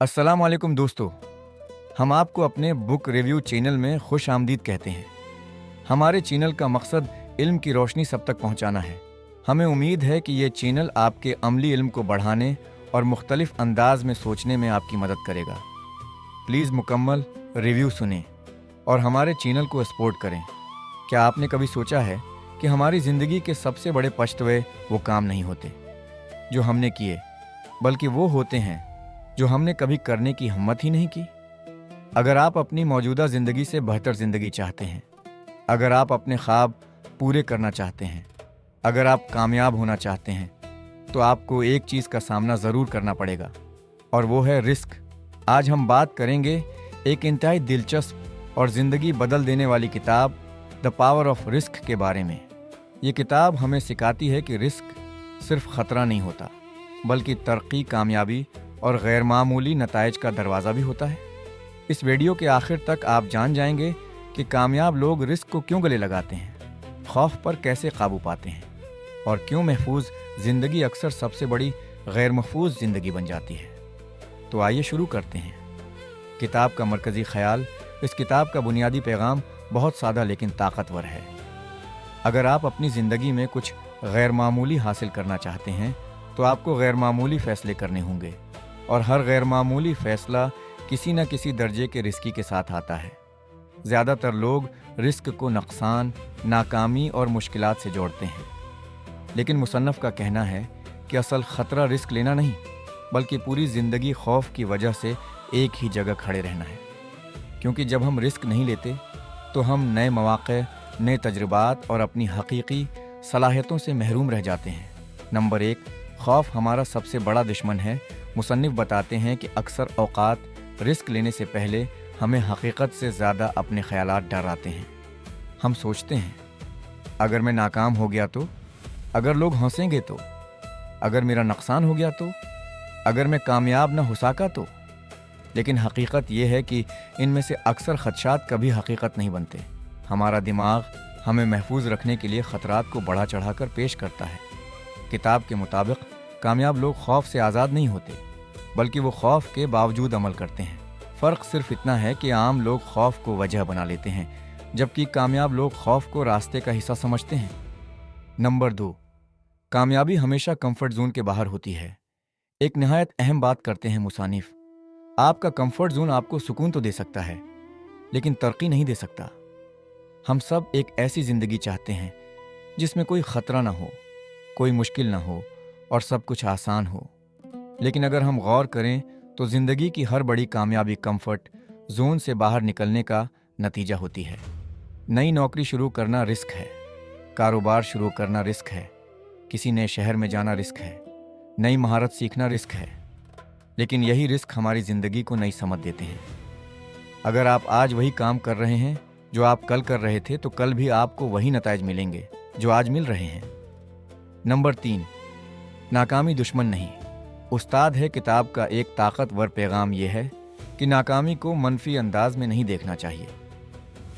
अस्सलाम वालेकुम दोस्तों। हम आपको अपने बुक रिव्यू चैनल में खुश आमदीद कहते हैं। हमारे चैनल का मकसद इल्म की रोशनी सब तक पहुंचाना है। हमें उम्मीद है कि ये चैनल आपके अमली इल्म को बढ़ाने और मुख्तलिफ अंदाज में सोचने में आपकी मदद करेगा। प्लीज़ मुकम्मल रिव्यू सुनें और हमारे चैनल को सपोर्ट करें। क्या आपने कभी सोचा है कि हमारी ज़िंदगी के सबसे बड़े पछतावे वो काम नहीं होते जो हमने किए, बल्कि वो होते हैं जो हमने कभी करने की हिम्मत ही नहीं की। अगर आप अपनी मौजूदा ज़िंदगी से बेहतर ज़िंदगी चाहते हैं, अगर आप अपने ख्वाब पूरे करना चाहते हैं, अगर आप कामयाब होना चाहते हैं, तो आपको एक चीज़ का सामना ज़रूर करना पड़ेगा और वो है रिस्क। आज हम बात करेंगे एक इंतहाई दिलचस्प और ज़िंदगी बदल देने वाली किताब द पावर ऑफ रिस्क के बारे में। ये किताब हमें सिखाती है कि रिस्क सिर्फ ख़तरा नहीं होता, बल्कि तरक्की, कामयाबी और गैर मामूली नताइज का दरवाज़ा भी होता है। इस वीडियो के आखिर तक आप जान जाएंगे कि कामयाब लोग रिस्क को क्यों गले लगाते हैं, खौफ पर कैसे काबू पाते हैं और क्यों महफूज ज़िंदगी अक्सर सबसे बड़ी गैर महफूज ज़िंदगी बन जाती है। तो आइए शुरू करते हैं। किताब का मरकज़ी ख्याल। इस किताब का बुनियादी पैगाम बहुत सादा लेकिन ताकतवर है। अगर आप अपनी ज़िंदगी में कुछ गैर मामूली हासिल करना चाहते हैं तो आपको गैर मामूली फ़ैसले करने होंगे, और हर गैर मामूली फ़ैसला किसी न किसी दर्जे के रिस्की के साथ आता है। ज़्यादातर लोग रिस्क को नुकसान, नाकामी और मुश्किलात से जोड़ते हैं, लेकिन मुसन्नफ़ का कहना है कि असल ख़तरा रिस्क लेना नहीं, बल्कि पूरी ज़िंदगी खौफ की वजह से एक ही जगह खड़े रहना है। क्योंकि जब हम रिस्क नहीं लेते तो हम नए मौक़े, नए तजुर्बात और अपनी हकीकी सलाहियतों से महरूम रह जाते हैं। नंबर 1, खौफ हमारा सबसे बड़ा दुश्मन है। मुसन्निफ़ बताते हैं कि अक्सर औक़ात रिस्क लेने से पहले हमें हकीकत से ज़्यादा अपने ख़यालात डराते हैं। हम सोचते हैं, अगर मैं नाकाम हो गया तो, अगर लोग हंसेंगे तो, अगर मेरा नुकसान हो गया तो, अगर मैं कामयाब न हो सका तो। लेकिन हकीकत यह है कि इनमें से अक्सर ख़दशात कभी हकीकत नहीं बनते। हमारा दिमाग हमें महफूज रखने के लिए ख़तरात को बढ़ा चढ़ा कर पेश करता है। किताब के मुताबिक कामयाब लोग खौफ से आज़ाद नहीं होते, बल्कि वो खौफ के बावजूद अमल करते हैं। फ़र्क सिर्फ इतना है कि आम लोग खौफ को वजह बना लेते हैं, जबकि कामयाब लोग खौफ को रास्ते का हिस्सा समझते हैं। नंबर 2, कामयाबी हमेशा कंफर्ट जोन के बाहर होती है। एक नहायत अहम बात करते हैं मुसानिफ, आपका कंफर्ट जोन आपको सुकून तो दे सकता है, लेकिन तरक्की नहीं दे सकता। हम सब एक ऐसी ज़िंदगी चाहते हैं जिसमें कोई ख़तरा ना हो, कोई मुश्किल ना हो और सब कुछ आसान हो। लेकिन अगर हम गौर करें तो ज़िंदगी की हर बड़ी कामयाबी कंफर्ट जोन से बाहर निकलने का नतीजा होती है। नई नौकरी शुरू करना रिस्क है, कारोबार शुरू करना रिस्क है, किसी नए शहर में जाना रिस्क है, नई महारत सीखना रिस्क है। लेकिन यही रिस्क हमारी ज़िंदगी को नई समझ देते हैं। अगर आप आज वही काम कर रहे हैं जो आप कल कर रहे थे, तो कल भी आपको वही नताइज मिलेंगे जो आज मिल रहे हैं। नंबर 3, नाकामी दुश्मन नहीं। उस्ताद है किताब का एक ताकतवर पैगाम यह है कि नाकामी को मनफी अंदाज में नहीं देखना चाहिए।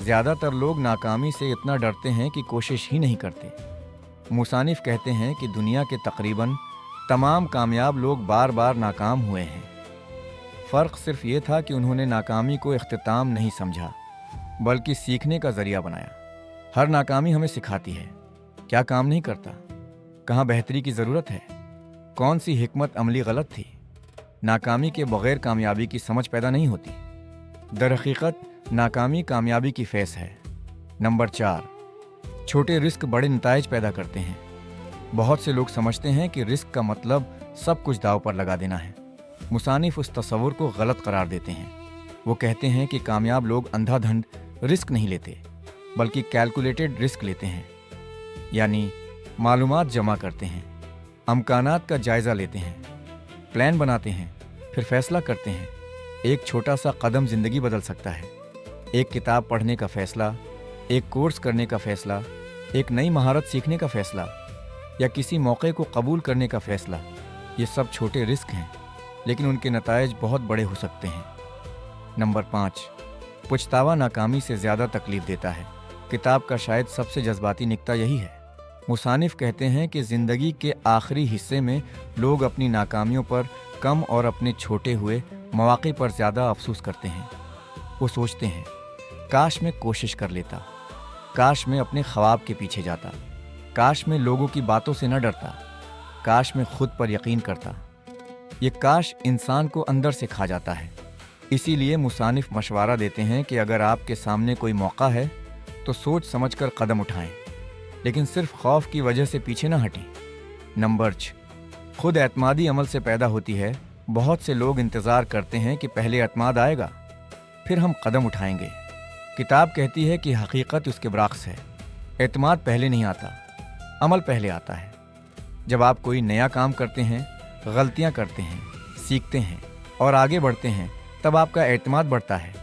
ज़्यादातर लोग नाकामी से इतना डरते हैं कि कोशिश ही नहीं करते। मुसानिफ कहते हैं कि दुनिया के तकरीबन तमाम कामयाब लोग बार बार नाकाम हुए हैं। फ़र्क सिर्फ ये था कि उन्होंने नाकामी को इख्तिताम नहीं समझा, बल्कि सीखने का ज़रिया बनाया। हर नाकामी हमें सिखाती है क्या काम नहीं करता, कहाँ बेहतरी की ज़रूरत है, कौन सी हिकमत अमली गलत थी। नाकामी के बग़ैर कामयाबी की समझ पैदा नहीं होती। दरहकीकत नाकामी कामयाबी की फ़ेस है। नंबर 4, छोटे रिस्क बड़े नताइज पैदा करते हैं। बहुत से लोग समझते हैं कि रिस्क का मतलब सब कुछ दाव पर लगा देना है। मुसानिफ उस तस्वुर को गलत करार देते हैं। वो कहते हैं कि कामयाब लोग अंधाधुंध रिस्क नहीं लेते, बल्कि कैलकुलेटेड रिस्क लेते हैं, यानी मालूमात जमा करते हैं, अमकानात का जायज़ा लेते हैं, प्लान बनाते हैं, फिर फैसला करते हैं। एक छोटा सा कदम ज़िंदगी बदल सकता है। एक किताब पढ़ने का फ़ैसला, एक कोर्स करने का फ़ैसला, एक नई महारत सीखने का फ़ैसला या किसी मौके को कबूल करने का फ़ैसला। ये सब छोटे रिस्क हैं, लेकिन उनके नताइज बहुत बड़े हो सकते हैं। नंबर 5, पछतावा नाकामी से ज़्यादा तकलीफ़ देता है। किताब का शायद सबसे जज्बाती नुक्ता यही है। मुसानिफ कहते हैं कि ज़िंदगी के आखिरी हिस्से में लोग अपनी नाकामियों पर कम और अपने छोटे हुए मौके पर ज़्यादा अफसोस करते हैं। वो सोचते हैं, काश मैं कोशिश कर लेता, काश मैं अपने ख्वाब के पीछे जाता, काश मैं लोगों की बातों से न डरता, काश मैं खुद पर यकीन करता। ये काश इंसान को अंदर से खा जाता है। इसीलिए मुसानिफ मशवरा देते हैं कि अगर आपके सामने कोई मौका है तो सोच समझकर कदम उठाएं, लेकिन सिर्फ खौफ की वजह से पीछे न हटें। नंबर 6, खुद एतमादी अमल से पैदा होती है। बहुत से लोग इंतज़ार करते हैं कि पहले एतमाद आएगा, फिर हम कदम उठाएंगे। किताब कहती है कि हकीकत उसके बरअक्स है। एतमाद पहले नहीं आता, अमल पहले आता है। जब आप कोई नया काम करते हैं, गलतियां करते हैं, सीखते हैं और आगे बढ़ते हैं, तब आपका एतमाद बढ़ता है।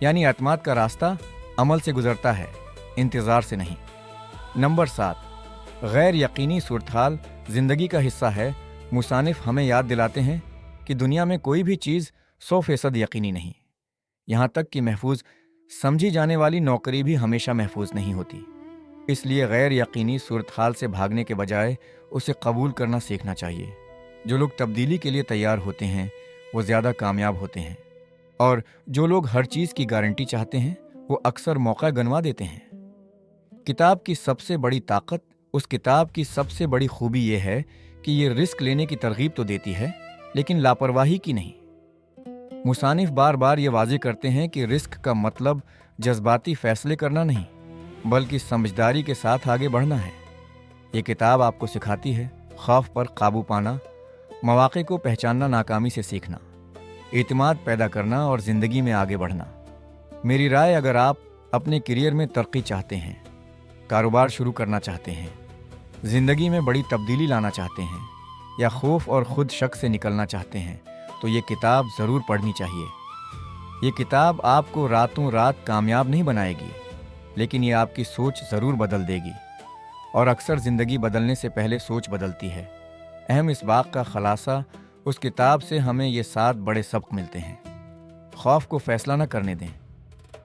यानी एतमाद का रास्ता अमल से गुजरता है, इंतज़ार से नहीं। नंबर 7, गैर यकीनी सूरत-हाल ज़िंदगी का हिस्सा है। मुसानिफ हमें याद दिलाते हैं कि दुनिया में कोई भी चीज़ 100% यकीनी नहीं। यहाँ तक कि महफूज समझी जाने वाली नौकरी भी हमेशा महफूज नहीं होती। इसलिए गैर यकीनी सूरत-हाल से भागने के बजाय उसे कबूल करना सीखना चाहिए। जो लोग तब्दीली के लिए तैयार होते हैं वो ज़्यादा कामयाब होते हैं, और जो लोग हर चीज़ की गारंटी चाहते हैं वो अक्सर मौका गंवा देते हैं। किताब की सबसे बड़ी ताकत, उस किताब की सबसे बड़ी खूबी ये है कि ये रिस्क लेने की तरगीब तो देती है, लेकिन लापरवाही की नहीं। मुसानिफ बार बार ये वाज़ेह करते हैं कि रिस्क का मतलब जज्बाती फैसले करना नहीं, बल्कि समझदारी के साथ आगे बढ़ना है। ये किताब आपको सिखाती है खौफ पर काबू पाना, मौके को पहचानना, नाकामी से सीखना, एतमाद पैदा करना और ज़िंदगी में आगे बढ़ना। मेरी राय, अगर आप अपने करियर में तरक्की चाहते हैं, कारोबार शुरू करना चाहते हैं, ज़िंदगी में बड़ी तब्दीली लाना चाहते हैं, या खौफ और खुद शक से निकलना चाहते हैं, तो ये किताब ज़रूर पढ़नी चाहिए। ये किताब आपको रातों रात कामयाब नहीं बनाएगी, लेकिन ये आपकी सोच ज़रूर बदल देगी। और अक्सर ज़िंदगी बदलने से पहले सोच बदलती है। अहम इस बात का खुलासा, उस किताब से हमें ये 7 बड़े सबक मिलते हैं। खौफ को फैसला न करने दें।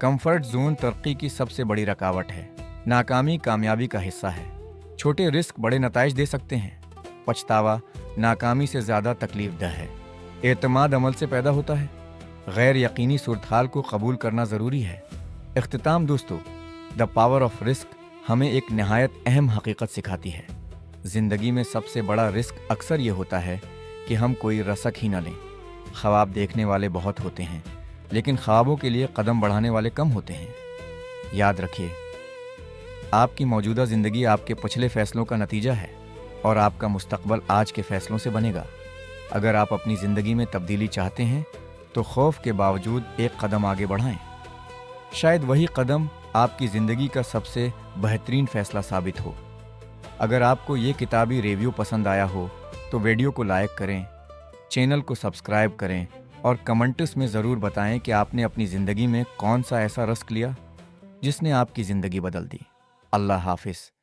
कंफर्ट जोन तरक्की की सबसे बड़ी रुकावट है। नाकामी कामयाबी का हिस्सा है। छोटे रिस्क बड़े नताइज दे सकते हैं। पछतावा नाकामी से ज़्यादा तकलीफदह है। एतमाद अमल से पैदा होता है। गैर यकीनी सूरत-हाल को कबूल करना ज़रूरी है। इख्तिताम दोस्तों, द पावर ऑफ रिस्क हमें एक नहायत अहम हकीकत सिखाती है। ज़िंदगी में सबसे बड़ा रिस्क अक्सर ये होता है कि हम कोई रसक ही न लें। ख्वाब देखने वाले बहुत होते हैं, लेकिन ख्वाबों के लिए कदम बढ़ाने वाले कम होते हैं। याद रखिए, आपकी मौजूदा ज़िंदगी आपके पिछले फैसलों का नतीजा है, और आपका मुस्तकबल आज के फैसलों से बनेगा। अगर आप अपनी ज़िंदगी में तब्दीली चाहते हैं तो खौफ के बावजूद एक कदम आगे बढ़ाएं। शायद वही कदम आपकी ज़िंदगी का सबसे बेहतरीन फ़ैसला साबित हो। अगर आपको ये किताबी रिव्यू पसंद आया हो तो वीडियो को लाइक करें, चैनल को सब्सक्राइब करें और कमेंट्स में ज़रूर बताएं कि आपने अपनी ज़िंदगी में कौन सा ऐसा रिस्क लिया जिसने आपकी ज़िंदगी बदल दी। अल्लाह हाफिज़।